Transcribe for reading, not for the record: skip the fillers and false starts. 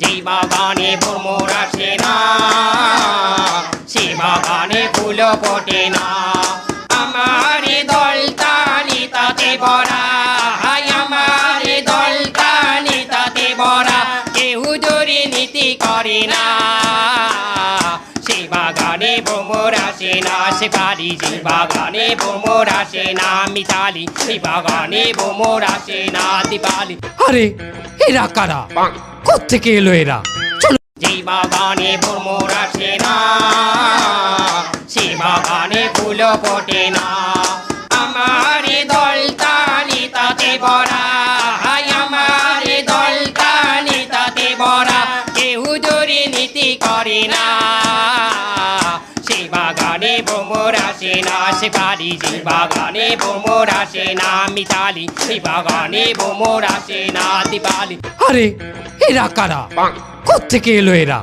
যেই বাগানে ভ্রমর আসে না, সে বাগানে ফুল ফোটে না। আমার দলতানি তাতে ভরা, আমার দলতানি তাতে ভরা, কেউ দুর্নীতি করে না। সে বাগানে ভ্রমর আসে না, সে বাড়ি যে বাগানে ভ্রমর আসে না। মিতালি সে বাগানে ভ্রমর আসে না। দীপালি আরে এরা কারা? কোত্থেকে এলো এরা? চলো যেই বাগানে ভ্রমর আসে না, সে বাগানে ফুল ফোটে না। আমার দলতানি তাতে ভরা, আমার দলতানি তাতে ভরা, কেউ দুর্নীতি করে না। সে বাগানে ভ্রমর আসে না, সে বাড়ি যে বাগানে ভ্রমর আসে না। মিতালি সে বাগানে ভ্রমর আসে না। দীপালি আরে এরা কারা? কোত্থেকে এলো এরা?